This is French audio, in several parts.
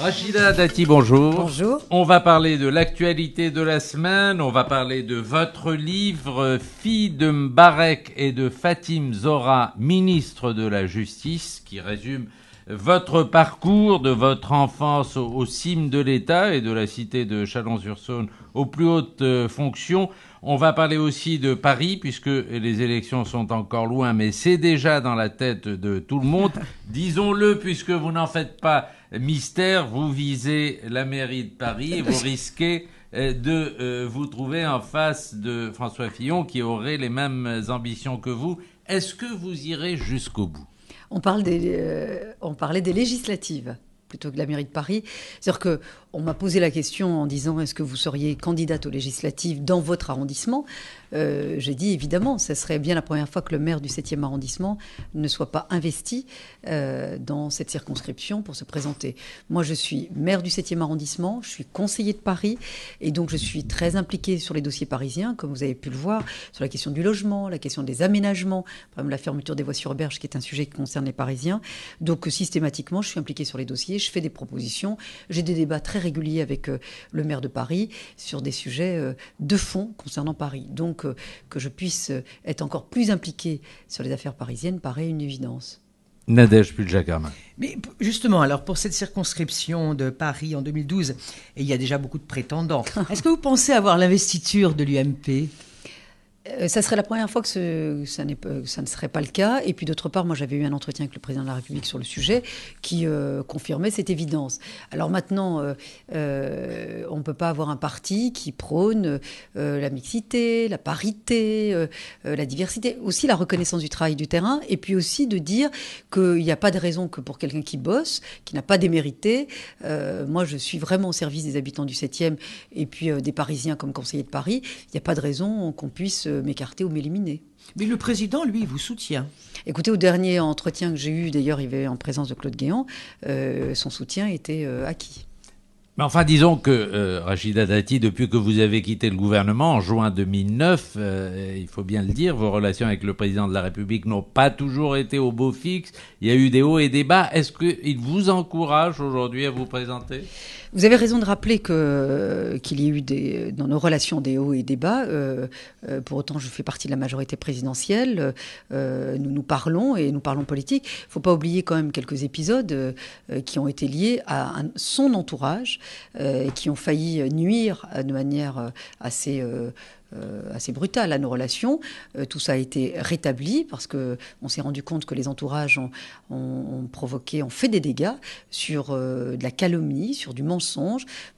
Rachida Dati, bonjour. Bonjour. On va parler de l'actualité de la semaine, on va parler de votre livre « Fille de Mbarek et de Fatim Zora, ministre de la Justice » qui résume votre parcours de votre enfance aux cimes de l'État et de la cité de Chalon-sur-Saône aux plus hautes fonctions. On va parler aussi de Paris, puisque les élections sont encore loin, mais c'est déjà dans la tête de tout le monde. Disons-le, puisque vous n'en faites pas mystère, vous visez la mairie de Paris et vous risquez de vous trouver en face de François Fillon, qui aurait les mêmes ambitions que vous. Est-ce que vous irez jusqu'au bout ? On parlait des législatives plutôt que de la mairie de Paris. C'est-à-dire qu'on m'a posé la question en disant « Est-ce que vous seriez candidate aux législatives dans votre arrondissement ?» J'ai dit évidemment, ça serait bien la première fois que le maire du 7e arrondissement ne soit pas investi dans cette circonscription pour se présenter. Moi, je suis maire du 7e arrondissement, je suis conseiller de Paris et donc je suis très impliquée sur les dossiers parisiens, comme vous avez pu le voir, sur la question du logement, la question des aménagements, par exemple la fermeture des voies sur berge qui est un sujet qui concerne les Parisiens. Donc systématiquement, je suis impliquée sur les dossiers, je fais des propositions, j'ai des débats très réguliers avec le maire de Paris sur des sujets de fond concernant Paris. Donc que je puisse être encore plus impliquée sur les affaires parisiennes paraît une évidence. Nadège Puljakarma. Mais justement, alors pour cette circonscription de Paris en 2012, et il y a déjà beaucoup de prétendants, est-ce que vous pensez avoir l'investiture de l'UMP ? Ça serait la première fois que ça ne serait pas le cas. Et puis d'autre part, moi j'avais eu un entretien avec le président de la République sur le sujet qui confirmait cette évidence. Alors maintenant, on ne peut pas avoir un parti qui prône la mixité, la parité, la diversité, aussi la reconnaissance du travail du terrain, et puis aussi de dire qu'il n'y a pas de raison que pour quelqu'un qui bosse, qui n'a pas démérité, moi je suis vraiment au service des habitants du 7e et puis des Parisiens comme conseiller de Paris, il n'y a pas de raison qu'on puisse m'écarter ou m'éliminer. Mais le président, lui, vous soutient. Écoutez, au dernier entretien que j'ai eu, d'ailleurs, il avait en présence de Claude Guéant, son soutien était acquis. Mais enfin, disons que, Rachida Dati, depuis que vous avez quitté le gouvernement en juin 2009, il faut bien le dire, vos relations avec le président de la République n'ont pas toujours été au beau fixe. Il y a eu des hauts et des bas. Est-ce qu'il vous encourage aujourd'hui à vous présenter ? Vous avez raison de rappeler qu'il y a eu dans nos relations des hauts et des bas. Pour autant, je fais partie de la majorité présidentielle. Nous parlons et nous parlons politique. Il ne faut pas oublier quand même quelques épisodes qui ont été liés à son entourage, qui ont failli nuire de manière assez brutale à nos relations. Tout ça a été rétabli parce qu'on s'est rendu compte que les entourages ont fait des dégâts sur de la calomnie, sur du mensonge,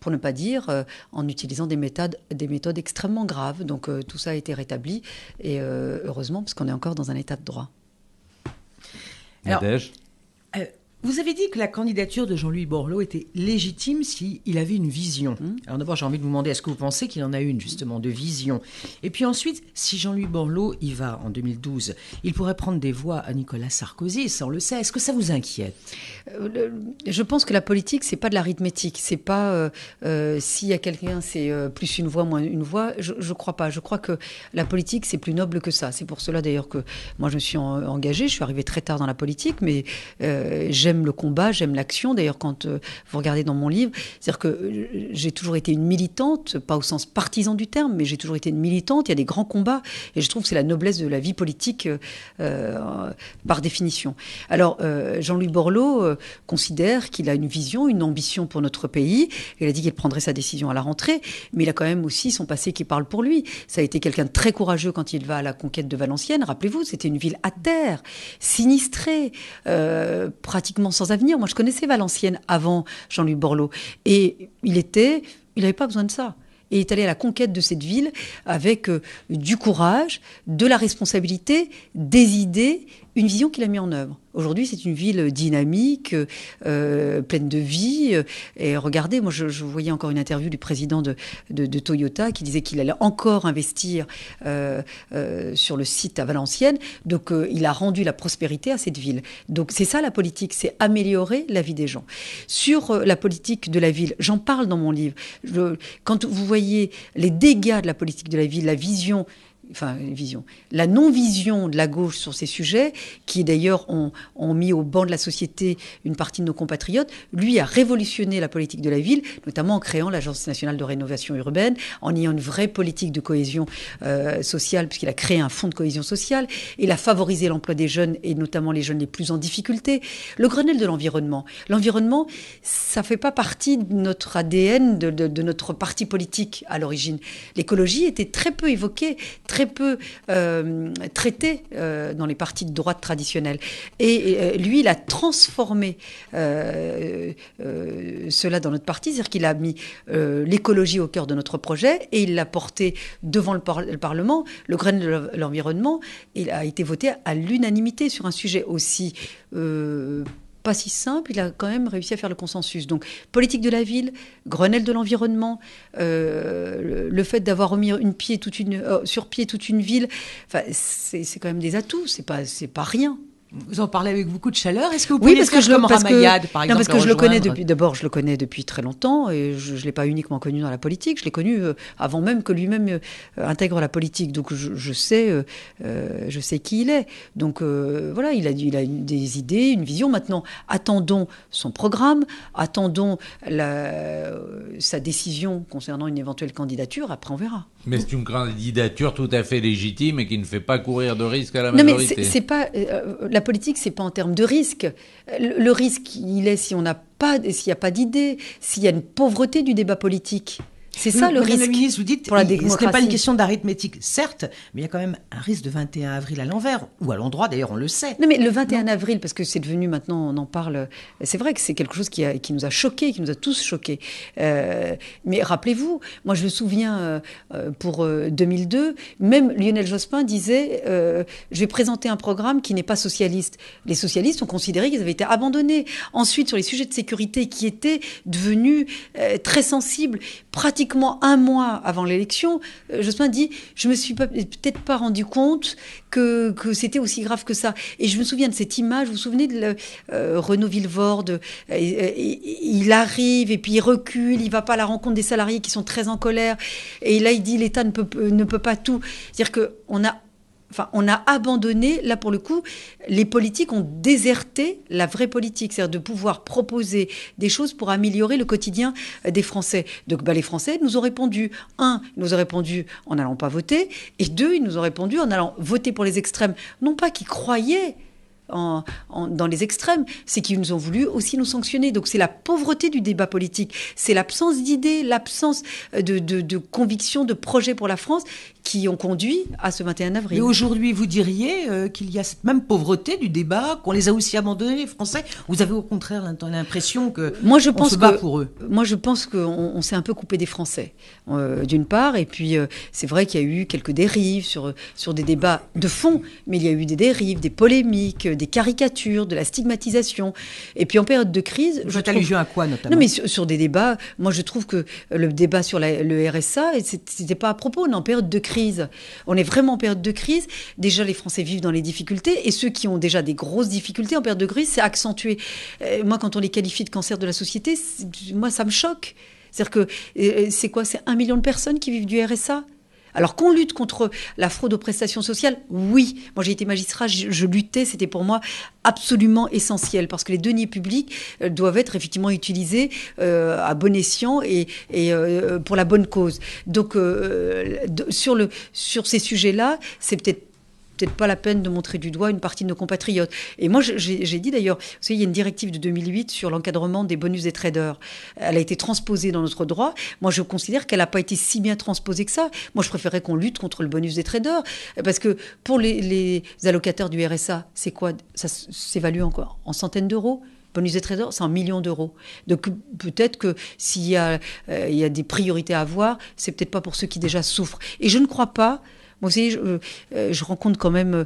pour ne pas dire en utilisant des méthodes extrêmement graves. Donc tout ça a été rétabli et heureusement parce qu'on est encore dans un état de droit. Nadège ? Vous avez dit que la candidature de Jean-Louis Borloo était légitime s'il avait une vision. Alors d'abord, j'ai envie de vous demander, est-ce que vous pensez qu'il en a une, justement, de vision ? Et puis ensuite, si Jean-Louis Borloo y va en 2012, il pourrait prendre des voix à Nicolas Sarkozy, ça on le sait. Est-ce que ça vous inquiète ? Je pense que la politique, c'est pas de l'arithmétique. C'est pas s'il y a quelqu'un, c'est plus une voix, moins une voix. Je crois pas. Je crois que la politique, c'est plus noble que ça. C'est pour cela d'ailleurs que moi, je me suis engagée. Je suis arrivée très tard dans la politique, mais j'aime le combat, j'aime l'action. D'ailleurs, quand vous regardez dans mon livre, c'est-à-dire que j'ai toujours été une militante, pas au sens partisan du terme, mais j'ai toujours été une militante. Il y a des grands combats et je trouve que c'est la noblesse de la vie politique par définition. Alors, Jean-Louis Borloo considère qu'il a une vision, une ambition pour notre pays. Il a dit qu'il prendrait sa décision à la rentrée, mais il a quand même aussi son passé qui parle pour lui. Ça a été quelqu'un de très courageux quand il va à la conquête de Valenciennes. Rappelez-vous, c'était une ville à terre, sinistrée, pratiquement sans avenir. Moi, je connaissais Valenciennes avant Jean-Louis Borloo. Et il n'avait pas besoin de ça. Et il est allé à la conquête de cette ville avec du courage, de la responsabilité, des idées, une vision qu'il a mis en œuvre. Aujourd'hui, c'est une ville dynamique, pleine de vie. Et regardez, moi, je voyais encore une interview du président de Toyota qui disait qu'il allait encore investir sur le site à Valenciennes. Donc, il a rendu la prospérité à cette ville. Donc, c'est ça la politique, c'est améliorer la vie des gens. Sur la politique de la ville, j'en parle dans mon livre. Quand vous voyez les dégâts de la politique de la ville, la vision enfin une vision, la non-vision de la gauche sur ces sujets, qui d'ailleurs ont mis au banc de la société une partie de nos compatriotes, lui a révolutionné la politique de la ville, notamment en créant l'Agence nationale de rénovation urbaine, en ayant une vraie politique de cohésion sociale, puisqu'il a créé un fonds de cohésion sociale, il a favorisé l'emploi des jeunes, et notamment les jeunes les plus en difficulté. Le Grenelle de l'environnement, ça fait pas partie de notre ADN, de notre parti politique à l'origine. L'écologie était très peu évoquée, très peu traité dans les partis de droite traditionnels. Et lui, il a transformé cela dans notre parti, c'est-à-dire qu'il a mis l'écologie au cœur de notre projet et il l'a porté devant le Parlement. Le Grenelle de l'environnement, il a été voté à l'unanimité sur un sujet aussi pas si simple, il a quand même réussi à faire le consensus. Donc, politique de la ville, Grenelle de l'environnement, le fait d'avoir remis sur pied toute une ville, c'est quand même des atouts, c'est pas rien. Vous en parlez avec beaucoup de chaleur. Est-ce que vous pouvez faire comme Ramayad, par exemple? Non, parce que je le connais depuis très longtemps, et je ne l'ai pas uniquement connu dans la politique, je l'ai connu avant même que lui-même intègre la politique. Donc je sais qui il est. Donc voilà, il a des idées, une vision. Maintenant, attendons son programme, attendons sa décision concernant une éventuelle candidature. Après, on verra. Mais c'est une candidature tout à fait légitime et qui ne fait pas courir de risque à la majorité. Non, mais c'est pas la politique, c'est pas en termes de risque. Le risque, il est s'il n'y a pas d'idée, s'il y a une pauvreté du débat politique. C'est ça le risque. Madame la ministre, vous dites pour la ce démocratie. n'est pas une question d'arithmétique, certes, mais il y a quand même un risque de 21 avril à l'envers, ou à l'endroit, d'ailleurs, on le sait. Non, mais le 21 avril, parce que c'est devenu maintenant, on en parle, c'est vrai que c'est quelque chose qui nous a choqués, qui nous a tous choqués. Mais rappelez-vous, moi je me souviens, pour 2002, même Lionel Jospin disait je vais présenter un programme qui n'est pas socialiste. Les socialistes ont considéré qu'ils avaient été abandonnés. Ensuite, sur les sujets de sécurité qui étaient devenus très sensibles, pratiquement un mois avant l'élection, Jospin dit « Je me suis peut-être pas rendu compte que c'était aussi grave que ça ». Et je me souviens de cette image, vous vous souvenez de Renaud Villevorde, il arrive et puis il recule, il va pas à la rencontre des salariés qui sont très en colère. Et là, il dit « L'État ne peut pas tout ». C'est-à-dire on a abandonné, là pour le coup, les politiques ont déserté la vraie politique, c'est-à-dire de pouvoir proposer des choses pour améliorer le quotidien des Français. Donc les Français nous ont répondu. Un, ils nous ont répondu en n'allant pas voter, et deux, ils nous ont répondu en allant voter pour les extrêmes. Non pas qu'ils croyaient dans les extrêmes, c'est qu'ils nous ont voulu aussi nous sanctionner. Donc c'est la pauvreté du débat politique, c'est l'absence d'idées, l'absence de conviction, de projet pour la France qui ont conduit à ce 21 avril. Et aujourd'hui, vous diriez qu'il y a cette même pauvreté du débat, qu'on les a aussi abandonnés, les Français? Vous avez au contraire l'impression que on se bat pour eux? Moi, je pense qu'on s'est un peu coupé des Français, d'une part, et puis c'est vrai qu'il y a eu quelques dérives sur des débats de fond, mais il y a eu des dérives, des polémiques, des caricatures, de la stigmatisation. Et puis en période de crise... Vous faites allusion à quoi, notamment? Non, mais sur des débats, moi je trouve que le débat sur le RSA, c'était pas à propos, on est en période de crise. On est vraiment en période de crise. Déjà, les Français vivent dans les difficultés, et ceux qui ont déjà des grosses difficultés en période de crise, c'est accentué. Moi, quand on les qualifie de cancer de la société, moi, ça me choque. C'est-à-dire que c'est quoi? C'est 1 million de personnes qui vivent du RSA. Alors qu'on lutte contre la fraude aux prestations sociales, oui. Moi, j'ai été magistrat, je luttais, c'était pour moi absolument essentiel, parce que les deniers publics doivent être effectivement utilisés à bon escient et pour la bonne cause. Donc, sur ces sujets-là, c'est peut-être pas la peine de montrer du doigt une partie de nos compatriotes. Et moi, j'ai dit d'ailleurs, vous savez, il y a une directive de 2008 sur l'encadrement des bonus des traders. Elle a été transposée dans notre droit. Moi, je considère qu'elle n'a pas été si bien transposée que ça. Moi, je préférais qu'on lutte contre le bonus des traders. Parce que pour les allocataires du RSA, c'est quoi? Ça s'évalue encore en centaines d'euros. Bonus des traders, c'est 1 million d'euros. Donc peut-être que s'il y a des priorités à avoir, c'est peut-être pas pour ceux qui déjà souffrent. Et je ne crois pas. Moi aussi, je rencontre quand même,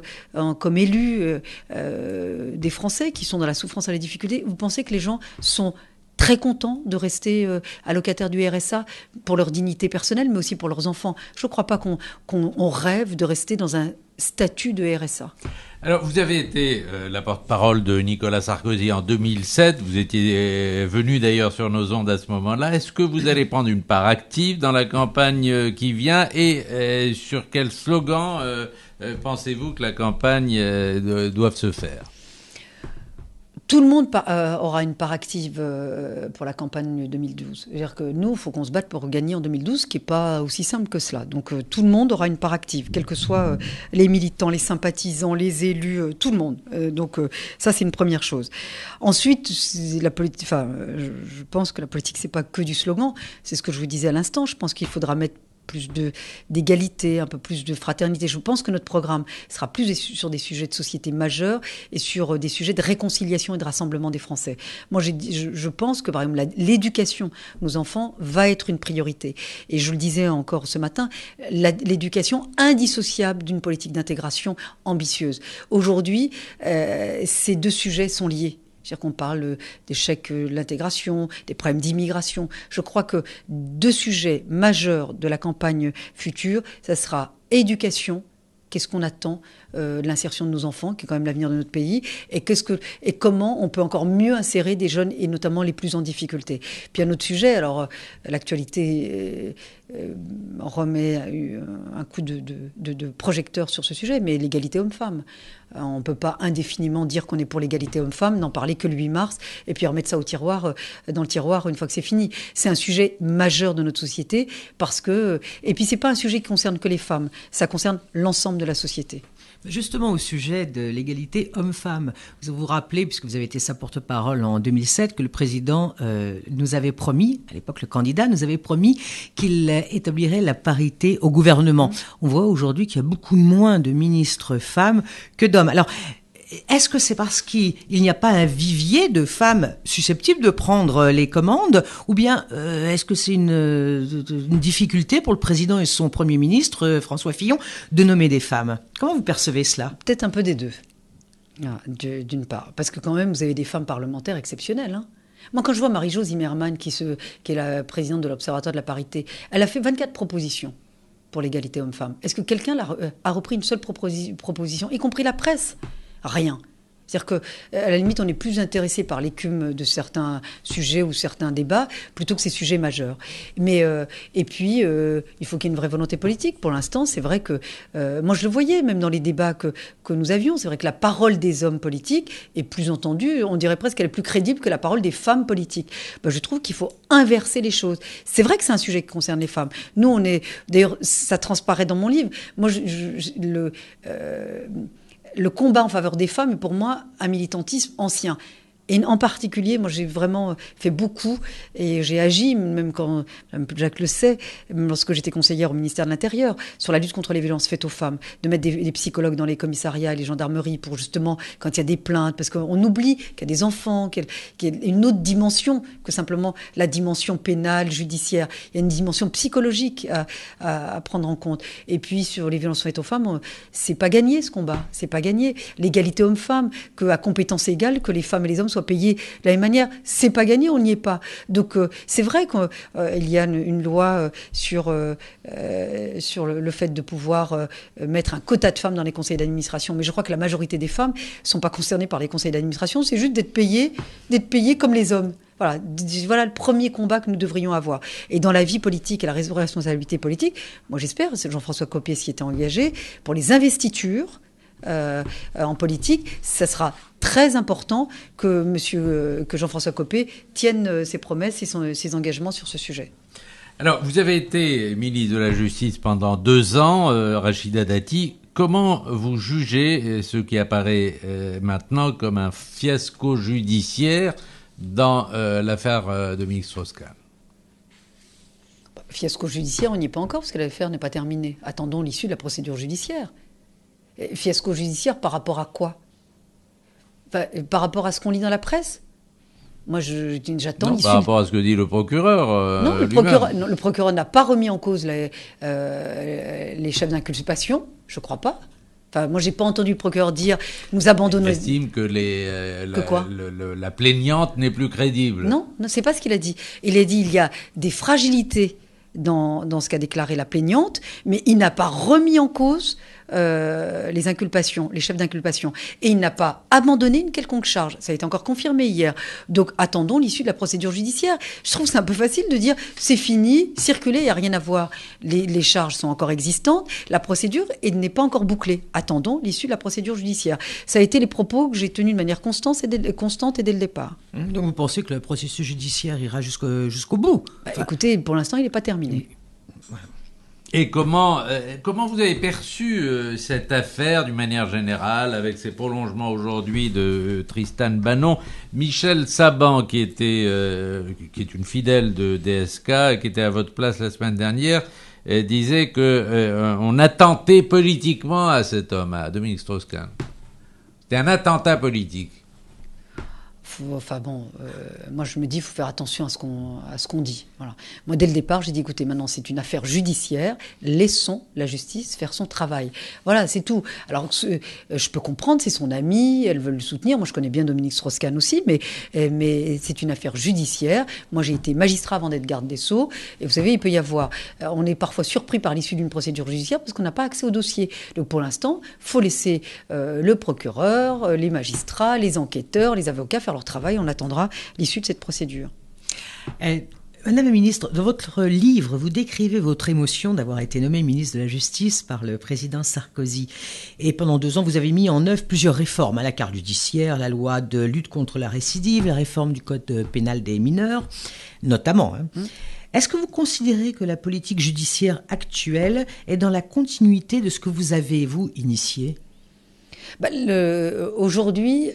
comme élu, des Français qui sont dans la souffrance et la difficulté. Vous pensez que les gens sont très contents de rester allocataires du RSA pour leur dignité personnelle, mais aussi pour leurs enfants? Je ne crois pas qu'on rêve de rester dans un statut de RSA. Alors, vous avez été la porte-parole de Nicolas Sarkozy en 2007. Vous étiez venu d'ailleurs sur nos ondes à ce moment-là. Est-ce que vous allez prendre une part active dans la campagne qui vient et sur quel slogan pensez-vous que la campagne doive se faire ? Tout le monde aura une part active pour la campagne 2012. C'est-à-dire que nous, il faut qu'on se batte pour gagner en 2012, ce qui n'est pas aussi simple que cela. Donc tout le monde aura une part active, quels que soient les militants, les sympathisants, les élus, tout le monde. Donc ça, c'est une première chose. Ensuite, la politique. Enfin, je pense que la politique, c'est pas que du slogan. C'est ce que je vous disais à l'instant. Je pense qu'il faudra mettre plus d'égalité, un peu plus de fraternité. Je pense que notre programme sera plus sur des sujets de société majeurs et sur des sujets de réconciliation et de rassemblement des Français. Moi, je pense que, par exemple, l'éducation de nos enfants va être une priorité. Et je le disais encore ce matin, l'éducation indissociable d'une politique d'intégration ambitieuse. Aujourd'hui, ces deux sujets sont liés. C'est-à-dire qu'on parle d'échec de l'intégration, des problèmes d'immigration. Je crois que deux sujets majeurs de la campagne future, ça sera éducation. Qu'est-ce qu'on attend de l'insertion de nos enfants, qui est quand même l'avenir de notre pays, et comment on peut encore mieux insérer des jeunes, et notamment les plus en difficulté. Puis un autre sujet, alors l'actualité remet un coup de projecteur sur ce sujet, mais l'égalité homme-femme. On ne peut pas indéfiniment dire qu'on est pour l'égalité homme-femme, n'en parler que le 8 mars, et puis remettre ça dans le tiroir une fois que c'est fini. C'est un sujet majeur de notre société, parce que... Et puis c'est pas un sujet qui concerne que les femmes, ça concerne l'ensemble de la société. Justement, au sujet de l'égalité homme-femme, vous vous rappelez, puisque vous avez été sa porte-parole en 2007, que le président nous avait promis, à l'époque le candidat nous avait promis qu'il établirait la parité au gouvernement. On voit aujourd'hui qu'il y a beaucoup moins de ministres femmes que d'hommes. Alors, est-ce que c'est parce qu'il n'y a pas un vivier de femmes susceptibles de prendre les commandes, ou bien est-ce que c'est une difficulté pour le président et son Premier ministre, François Fillon, de nommer des femmes ? Comment vous percevez cela ? Peut-être un peu des deux, d'une part. Parce que quand même, vous avez des femmes parlementaires exceptionnelles. Hein. Moi, quand je vois Marie-Jo Zimmermann, qui est la présidente de l'Observatoire de la parité, elle a fait 24 propositions pour l'égalité homme-femme. Est-ce que quelqu'un a repris une seule proposition, y compris la presse ? Rien. C'est-à-dire qu'à la limite, on est plus intéressé par l'écume de certains sujets ou certains débats plutôt que ces sujets majeurs. Mais, et puis, il faut qu'il y ait une vraie volonté politique. Pour l'instant, c'est vrai que... moi, je le voyais, même dans les débats que nous avions. C'est vrai que la parole des hommes politiques est plus entendue. On dirait presque qu'elle est plus crédible que la parole des femmes politiques. Ben, je trouve qu'il faut inverser les choses. C'est vrai que c'est un sujet qui concerne les femmes. Nous, on est... D'ailleurs, ça transparaît dans mon livre. Moi, le combat en faveur des femmes est pour moi un militantisme ancien. Et en particulier, moi j'ai vraiment fait beaucoup et j'ai agi, même quand Jacques le sait, même lorsque j'étais conseillère au ministère de l'Intérieur, sur la lutte contre les violences faites aux femmes, de mettre des psychologues dans les commissariats et les gendarmeries pour justement, quand il y a des plaintes, parce qu'on oublie qu'il y a des enfants, qu'il y a une autre dimension que simplement la dimension pénale, judiciaire. Il y a une dimension psychologique à prendre en compte. Et puis sur les violences faites aux femmes, c'est pas gagné ce combat, c'est pas gagné. L'égalité homme-femme, qu'à compétence égale, que les femmes et les hommes soient payés de la même manière, c'est pas gagné, on n'y est pas. Donc c'est vrai qu'il y a une loi sur le fait de pouvoir mettre un quota de femmes dans les conseils d'administration, mais je crois que la majorité des femmes sont pas concernées par les conseils d'administration, c'est juste d'être payées comme les hommes. Voilà le premier combat que nous devrions avoir. Et dans la vie politique et la responsabilité politique, moi j'espère, c'est Jean-François Copé s'y était engagé, pour les investitures en politique, ça sera très important que Jean-François Copé tienne ses promesses et ses engagements sur ce sujet. Alors, vous avez été ministre de la Justice pendant 2 ans, Rachida Dati. Comment vous jugez ce qui apparaît maintenant comme un fiasco judiciaire dans l'affaire Dominique Strauss-Kahn ? Fiasco judiciaire, on n'y est pas encore parce que l'affaire n'est pas terminée. Attendons l'issue de la procédure judiciaire. Fiasco judiciaire par rapport à quoi ? Par rapport à ce qu'on lit dans la presse ? Moi, j'attends l'issue. Par rapport à ce que dit le procureur. Non, le procureur n'a pas remis en cause les chefs d'inculpation, je ne crois pas. Enfin, moi, j'ai pas entendu le procureur dire nous abandonnons. Il estime que la plaignante n'est plus crédible. Non, c'est pas ce qu'il a dit. Il a dit il y a des fragilités dans ce qu'a déclaré la plaignante, mais il n'a pas remis en cause les inculpations, les chefs d'inculpation. Et il n'a pas abandonné une quelconque charge. Ça a été encore confirmé hier. Donc attendons l'issue de la procédure judiciaire. Je trouve que c'est un peu facile de dire c'est fini, circuler, il n'y a rien à voir. Les charges sont encore existantes, la procédure n'est pas encore bouclée. Attendons l'issue de la procédure judiciaire. Ça a été les propos que j'ai tenus de manière constante et dès le départ. Donc vous pensez que le processus judiciaire ira jusqu'au bout? Écoutez, pour l'instant, il n'est pas terminé. Et comment vous avez perçu cette affaire d'une manière générale, avec ces prolongements aujourd'hui de Tristan Banon, Michel Saban, qui est une fidèle de DSK, qui était à votre place la semaine dernière, disait que on attentait politiquement à cet homme, à Dominique Strauss-Kahn. C'était un attentat politique. Moi je me dis, il faut faire attention à ce qu'on dit. Voilà. Moi, dès le départ, j'ai dit, écoutez, maintenant c'est une affaire judiciaire, laissons la justice faire son travail. Voilà, c'est tout. Alors, je peux comprendre, c'est son ami, elle veut le soutenir. Moi, je connais bien Dominique Strauss-Kahn aussi, mais c'est une affaire judiciaire. Moi, j'ai été magistrat avant d'être garde des Sceaux, et vous savez, il peut y avoir... on est parfois surpris par l'issue d'une procédure judiciaire parce qu'on n'a pas accès au dossier. Donc, pour l'instant, il faut laisser le procureur, les magistrats, les enquêteurs, les avocats faire leur travail. On attendra l'issue de cette procédure. Madame la ministre, dans votre livre, vous décrivez votre émotion d'avoir été nommée ministre de la Justice par le président Sarkozy. Et pendant 2 ans, vous avez mis en œuvre plusieurs réformes à la carte judiciaire, la loi de lutte contre la récidive, la réforme du code pénal des mineurs, notamment. Est-ce que vous considérez que la politique judiciaire actuelle est dans la continuité de ce que vous avez, vous, initié ? Aujourd'hui,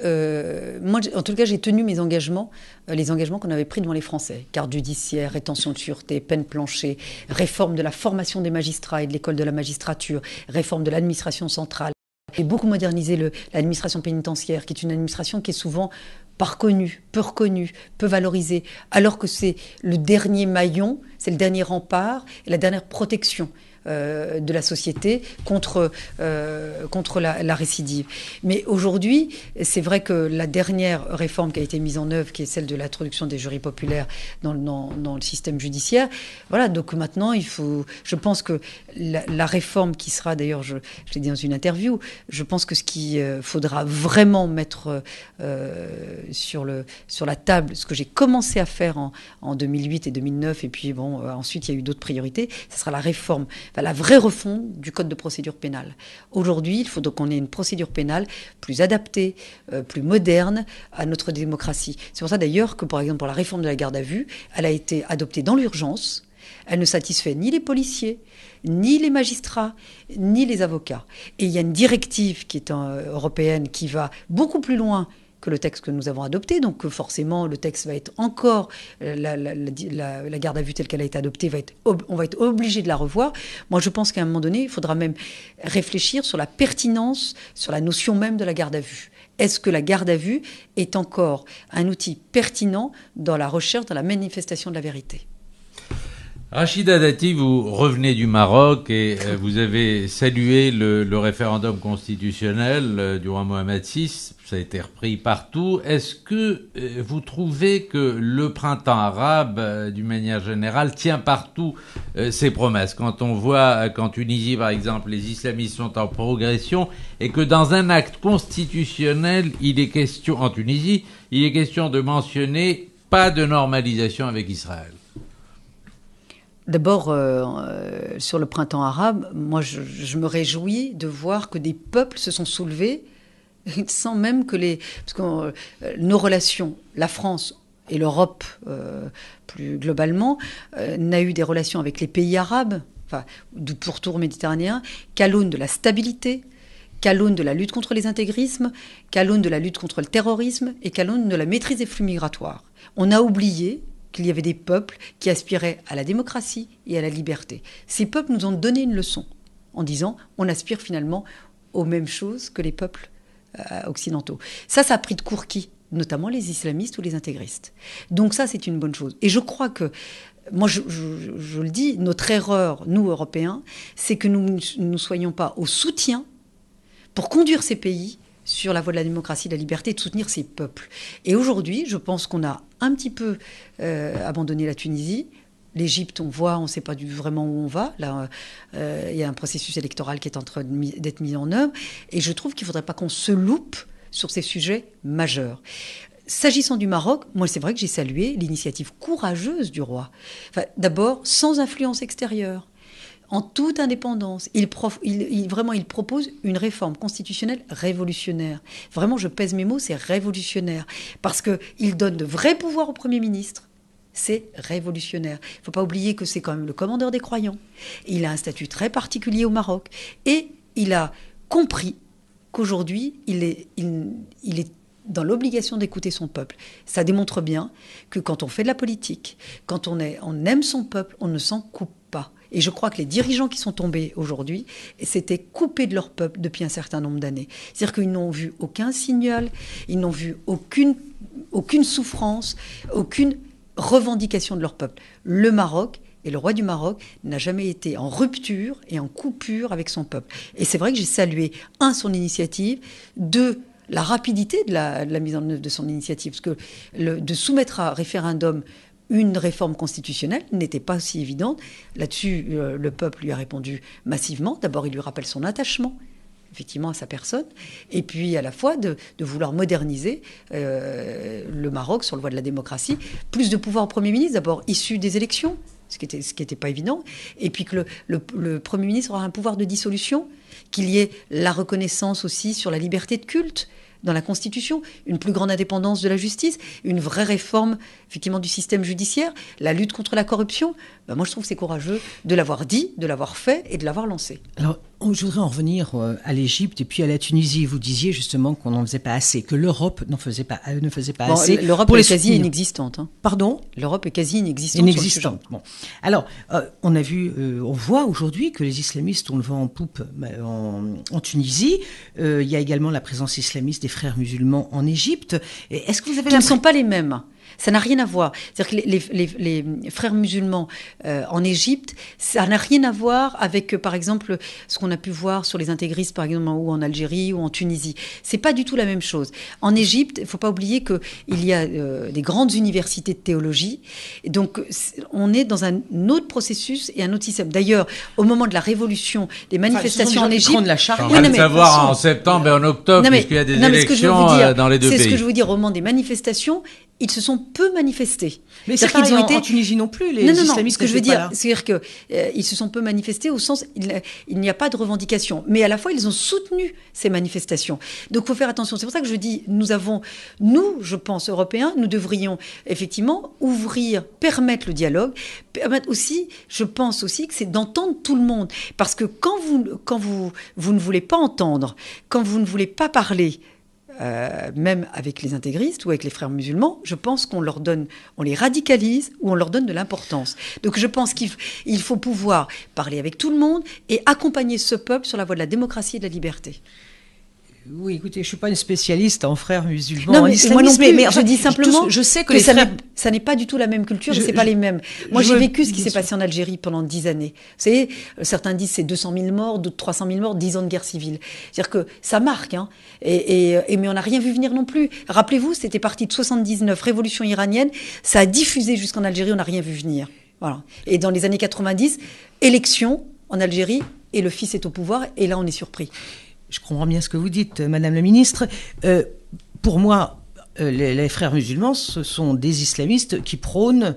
moi, en tout cas, j'ai tenu mes engagements, les engagements qu'on avait pris devant les Français. Carte judiciaire, rétention de sûreté, peine plancher, réforme de la formation des magistrats et de l'école de la magistrature, réforme de l'administration centrale. J'ai beaucoup modernisé l'administration pénitentiaire, qui est une administration qui est souvent pas reconnue, peu reconnue, peu valorisée, alors que c'est le dernier maillon, c'est le dernier rempart et la dernière protection de la société contre la récidive. Mais aujourd'hui, c'est vrai que la dernière réforme qui a été mise en œuvre, qui est celle de l'introduction des jurys populaires dans le système judiciaire, voilà, donc maintenant, je pense que la réforme qui sera, d'ailleurs, je l'ai dit dans une interview, je pense que ce qu'il faudra vraiment mettre sur la table, ce que j'ai commencé à faire en 2008 et 2009, et puis ensuite il y a eu d'autres priorités, ce sera la réforme, la vraie refonte du code de procédure pénale. Aujourd'hui, il faut donc qu'on ait une procédure pénale plus adaptée, plus moderne à notre démocratie. C'est pour ça d'ailleurs que, par exemple, pour la réforme de la garde à vue, elle a été adoptée dans l'urgence. Elle ne satisfait ni les policiers, ni les magistrats, ni les avocats. Et il y a une directive qui est européenne qui va beaucoup plus loin que le texte que nous avons adopté. Donc forcément, le texte va être encore... La garde à vue telle qu'elle a été adoptée, on va être obligé de la revoir. Moi, je pense qu'à un moment donné, il faudra même réfléchir sur la pertinence, sur la notion même de la garde à vue. Est-ce que la garde à vue est encore un outil pertinent dans la recherche, dans la manifestation de la vérité ? Rachida Dati, vous revenez du Maroc et vous avez salué le référendum constitutionnel du roi Mohamed VI. Ça a été repris partout. Est-ce que vous trouvez que le printemps arabe, d'une manière générale, tient partout ses promesses? Quand on voit qu'en Tunisie, par exemple, les islamistes sont en progression et que dans un acte constitutionnel, en Tunisie, il est question de mentionner pas de normalisation avec Israël. D'abord, sur le printemps arabe, moi je me réjouis de voir que des peuples se sont soulevés sans même que parce que nos relations, la France et l'Europe plus globalement, n'a eu des relations avec les pays arabes, enfin du pourtour méditerranéen, qu'à l'aune de la stabilité, qu'à l'aune de la lutte contre les intégrismes, qu'à l'aune de la lutte contre le terrorisme et qu'à l'aune de la maîtrise des flux migratoires. On a oublié qu'il y avait des peuples qui aspiraient à la démocratie et à la liberté. Ces peuples nous ont donné une leçon en disant on aspire finalement aux mêmes choses que les peuples occidentaux. Ça a pris de court qui ? Notamment les islamistes ou les intégristes. Donc ça, c'est une bonne chose. Et je crois que, moi je le dis, notre erreur, nous Européens, c'est que nous ne soyons pas au soutien pour conduire ces pays sur la voie de la démocratie, de la liberté, et de soutenir ces peuples. Et aujourd'hui, je pense qu'on a un petit peu abandonné la Tunisie, L'Égypte, on voit, on ne sait pas vraiment où on va. Là, il y a un processus électoral qui est en train d'être mis en œuvre. Et je trouve qu'il ne faudrait pas qu'on se loupe sur ces sujets majeurs. S'agissant du Maroc, moi, c'est vrai que j'ai salué l'initiative courageuse du roi. Enfin, d'abord, sans influence extérieure, en toute indépendance. Il propose une réforme constitutionnelle révolutionnaire. Vraiment, je pèse mes mots, c'est révolutionnaire. Parce qu'il donne de vrais pouvoirs au Premier ministre. C'est révolutionnaire. Il ne faut pas oublier que c'est quand même le commandeur des croyants. Il a un statut très particulier au Maroc. Et il a compris qu'aujourd'hui, il est dans l'obligation d'écouter son peuple. Ça démontre bien que quand on fait de la politique, quand on aime son peuple, on ne s'en coupe pas. Et je crois que les dirigeants qui sont tombés aujourd'hui s'étaient coupés de leur peuple depuis un certain nombre d'années. C'est-à-dire qu'ils n'ont vu aucun signal, ils n'ont vu aucune souffrance, aucune revendication de leur peuple. Le Maroc et le roi du Maroc n'a jamais été en rupture et en coupure avec son peuple. Et c'est vrai que j'ai salué, son initiative, la rapidité de la mise en œuvre de son initiative. Parce que de soumettre à référendum une réforme constitutionnelle n'était pas si évidente. Là-dessus, le peuple lui a répondu massivement. D'abord, il lui rappelle son attachement, effectivement, à sa personne. Et puis, à la fois, de vouloir moderniser le Maroc sur le voie de la démocratie. Plus de pouvoir au Premier ministre, d'abord issu des élections, ce qui était pas évident. Et puis que le Premier ministre aura un pouvoir de dissolution, qu'il y ait la reconnaissance aussi sur la liberté de culte dans la Constitution, une plus grande indépendance de la justice, une vraie réforme effectivement du système judiciaire, la lutte contre la corruption. Moi, je trouve que c'est courageux de l'avoir dit, de l'avoir fait et de l'avoir lancé. Alors, je voudrais en revenir à l'Égypte et puis à la Tunisie. Vous disiez justement qu'on n'en faisait pas assez, que l'Europe ne faisait pas assez. L'Europe est quasi inexistante. Pardon ? L'Europe est quasi inexistante. Bon. Alors, on voit aujourd'hui que les islamistes ont le vent en poupe en Tunisie. Il y a également la présence islamiste des frères musulmans en Égypte. Est-ce que vous avez Qui ne sont pas les mêmes. Ça n'a rien à voir. C'est-à-dire que les frères musulmans en Égypte, ça n'a rien à voir avec, par exemple, ce qu'on a pu voir sur les intégristes, par exemple, ou en Algérie ou en Tunisie. C'est pas du tout la même chose. En Égypte, il faut pas oublier qu'il y a des grandes universités de théologie. Et donc, on est dans un autre processus et un autre système. D'ailleurs, au moment de la révolution, des manifestations en Égypte... On va le savoir en septembre et en octobre, puisqu'il y a des élections dans les deux pays. C'est ce que je veux dire. Au moment des manifestations, ils se sont peu manifestés. Mais c'est pareil, en Tunisie non plus, les islamistes. Ce que je veux dire, c'est-à-dire que ils se sont peu manifestés au sens il n'y a pas de revendication, mais à la fois ils ont soutenu ces manifestations. Donc il faut faire attention. C'est pour ça que je dis nous, je pense Européens, nous devrions effectivement permettre le dialogue, permettre aussi, je pense aussi que c'est d'entendre tout le monde, parce que quand vous ne voulez pas entendre, quand vous ne voulez pas parler. Même avec les intégristes ou avec les frères musulmans, je pense qu'on les radicalise ou on leur donne de l'importance. Donc je pense qu'il faut pouvoir parler avec tout le monde et accompagner ce peuple sur la voie de la démocratie et de la liberté. Oui, écoutez, je suis pas une spécialiste en frères musulmans, non, mais moi non plus, mais je dis simplement je sais que ça n'est pas du tout la même culture, c'est pas les mêmes. Moi, j'ai vécu ce qui s'est passé en Algérie pendant 10 années. Vous savez, certains disent c'est 200 000 morts, d'autres 300 000 morts, 10 ans de guerre civile. C'est-à-dire que ça marque, hein. Mais on n'a rien vu venir non plus. Rappelez-vous, c'était parti de 79, révolution iranienne, ça a diffusé jusqu'en Algérie, on n'a rien vu venir. Voilà. Et dans les années 90, élection en Algérie, et le fils est au pouvoir, et là on est surpris. Je comprends bien ce que vous dites, Madame la Ministre. Pour moi, les frères musulmans, ce sont des islamistes qui prônent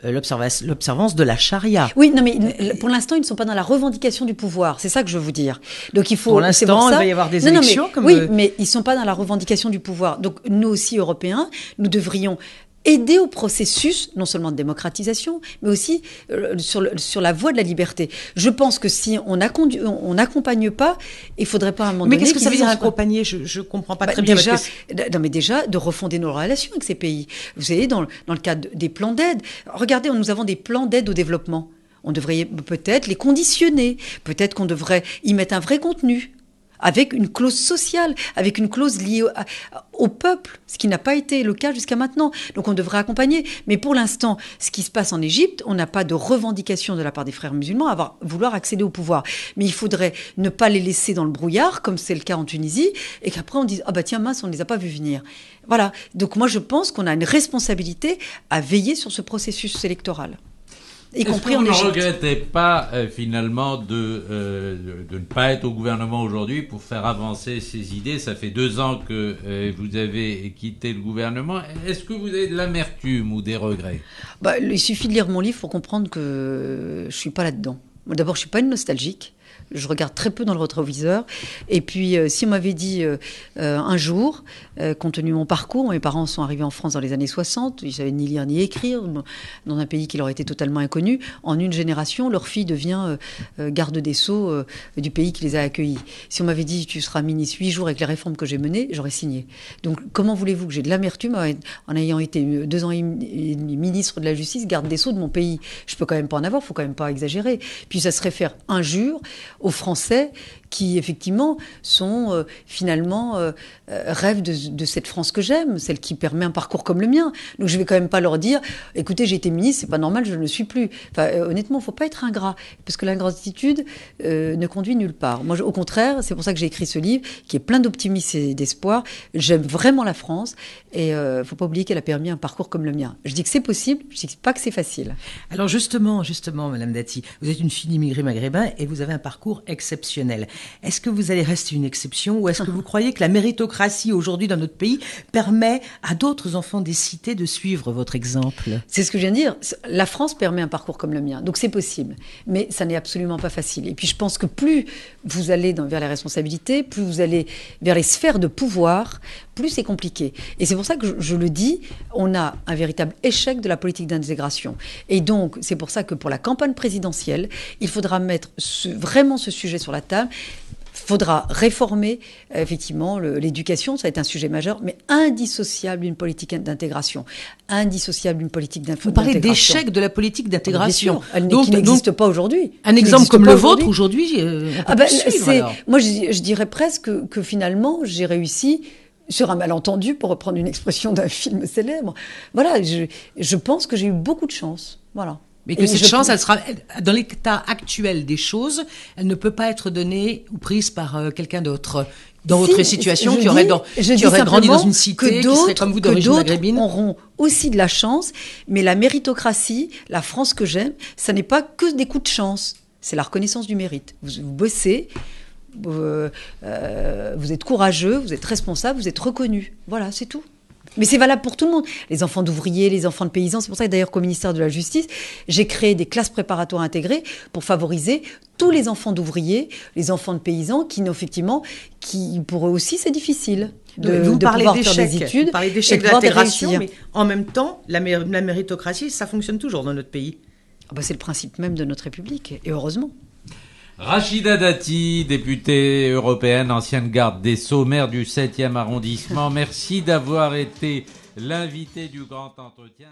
l'observance de la charia. Oui, non, mais pour l'instant, ils ne sont pas dans la revendication du pouvoir. C'est ça que je veux vous dire. Donc il faut. Pour l'instant, il va y avoir des élections. Oui, mais ils ne sont pas dans la revendication du pouvoir. Donc nous aussi, Européens, nous devrions aider au processus, non seulement de démocratisation, mais aussi sur la voie de la liberté. Je pense que si on n'accompagne pas, il faudrait pas à un moment donné... Mais qu'est-ce que ça veut dire accompagner ? Je comprends pas très bien. Déjà, de refonder nos relations avec ces pays. Vous savez, dans le cadre des plans d'aide, regardez, nous avons des plans d'aide au développement. On devrait peut-être les conditionner. Peut-être qu'on devrait y mettre un vrai contenu, avec une clause sociale, avec une clause liée au peuple, ce qui n'a pas été le cas jusqu'à maintenant. Donc on devrait accompagner. Mais pour l'instant, ce qui se passe en Égypte, on n'a pas de revendication de la part des frères musulmans à vouloir accéder au pouvoir. Mais il faudrait ne pas les laisser dans le brouillard, comme c'est le cas en Tunisie, et qu'après on dise « Ah bah tiens, mince, on ne les a pas vus venir ». Voilà. Donc moi je pense qu'on a une responsabilité à veiller sur ce processus électoral. y compris en Égypte. Vous ne Égypte. regrettez pas finalement de ne pas être au gouvernement aujourd'hui pour faire avancer ces idées? Ça fait 2 ans que vous avez quitté le gouvernement. Est-ce que vous avez de l'amertume ou des regrets? Il suffit de lire mon livre pour comprendre que je suis pas là-dedans. D'abord, je suis pas une nostalgique. Je regarde très peu dans le rétroviseur. Et puis, si on m'avait dit un jour, compte tenu de mon parcours, mes parents sont arrivés en France dans les années 60, ils ne savaient ni lire ni écrire, dans un pays qui leur était totalement inconnu. En une génération, leur fille devient garde des Sceaux du pays qui les a accueillis. Si on m'avait dit, tu seras ministre 8 jours avec les réformes que j'ai menées, j'aurais signé. Donc, comment voulez-vous que j'ai de l'amertume en ayant été 2 ans et demi ministre de la Justice, garde des Sceaux de mon pays? Je peux quand même pas en avoir, il faut quand même pas exagérer. Puis, ça serait faire injure aux Français qui, effectivement, sont finalement rêvent de cette France que j'aime, celle qui permet un parcours comme le mien. Donc je vais quand même pas leur dire, écoutez, j'ai été ministre, c'est pas normal, je ne le suis plus. Enfin, honnêtement, faut pas être ingrat, parce que l'ingratitude ne conduit nulle part. Moi, au contraire, c'est pour ça que j'ai écrit ce livre, qui est plein d'optimisme et d'espoir. J'aime vraiment la France, et faut pas oublier qu'elle a permis un parcours comme le mien. Je dis que c'est possible, je dis pas que c'est facile. Alors justement, Madame Dati, vous êtes une fille d'immigrés maghrébins et vous avez un parcours exceptionnel. Est-ce que vous allez rester une exception ou est-ce que vous croyez que la méritocratie aujourd'hui dans notre pays permet à d'autres enfants des cités de suivre votre exemple? C'est ce que je viens de dire. La France permet un parcours comme le mien, donc c'est possible. Mais ça n'est absolument pas facile. Et puis je pense que plus vous allez vers les responsabilités, plus vous allez vers les sphères de pouvoir, plus c'est compliqué. Et c'est pour ça que je le dis, on a un véritable échec de la politique d'intégration. Et donc, c'est pour ça que pour la campagne présidentielle, il faudra mettre vraiment ce sujet sur la table. Il faudra réformer, effectivement, l'éducation, ça va être un sujet majeur, mais indissociable d'une politique d'intégration. Indissociable d'une politique d'intégration. Vous parlez d'échec de la politique d'intégration. Qui n'existe pas aujourd'hui. Un exemple comme le vôtre, aujourd'hui, moi, je dirais presque que finalement, j'ai réussi sur un malentendu, pour reprendre une expression d'un film célèbre. Voilà, je pense que j'ai eu beaucoup de chance. Voilà. Mais que cette chance, elle sera, dans l'état actuel des choses, elle ne peut pas être donnée ou prise par quelqu'un d'autre. Dans votre situation, qui aurait grandi dans une cité, qui serait comme vous d'origine maghrébine. Auront aussi de la chance, mais la méritocratie, la France que j'aime, ça n'est pas que des coups de chance. C'est la reconnaissance du mérite. Vous bossez, vous êtes courageux, vous êtes responsable, vous êtes reconnu. Voilà, c'est tout. Mais c'est valable pour tout le monde. Les enfants d'ouvriers, les enfants de paysans. C'est pour ça que d'ailleurs qu'au ministère de la Justice, j'ai créé des classes préparatoires intégrées pour favoriser tous les enfants d'ouvriers, les enfants de paysans qui pour eux aussi c'est difficile vous parlez pouvoir faire des études. Vous parlez d'échec de l'intégration, mais en même temps, la méritocratie, ça fonctionne toujours dans notre pays. C'est le principe même de notre République, et heureusement. Rachida Dati, députée européenne, ancienne garde des Sceaux, maire du 7e arrondissement. Merci d'avoir été l'invité du Grand Entretien.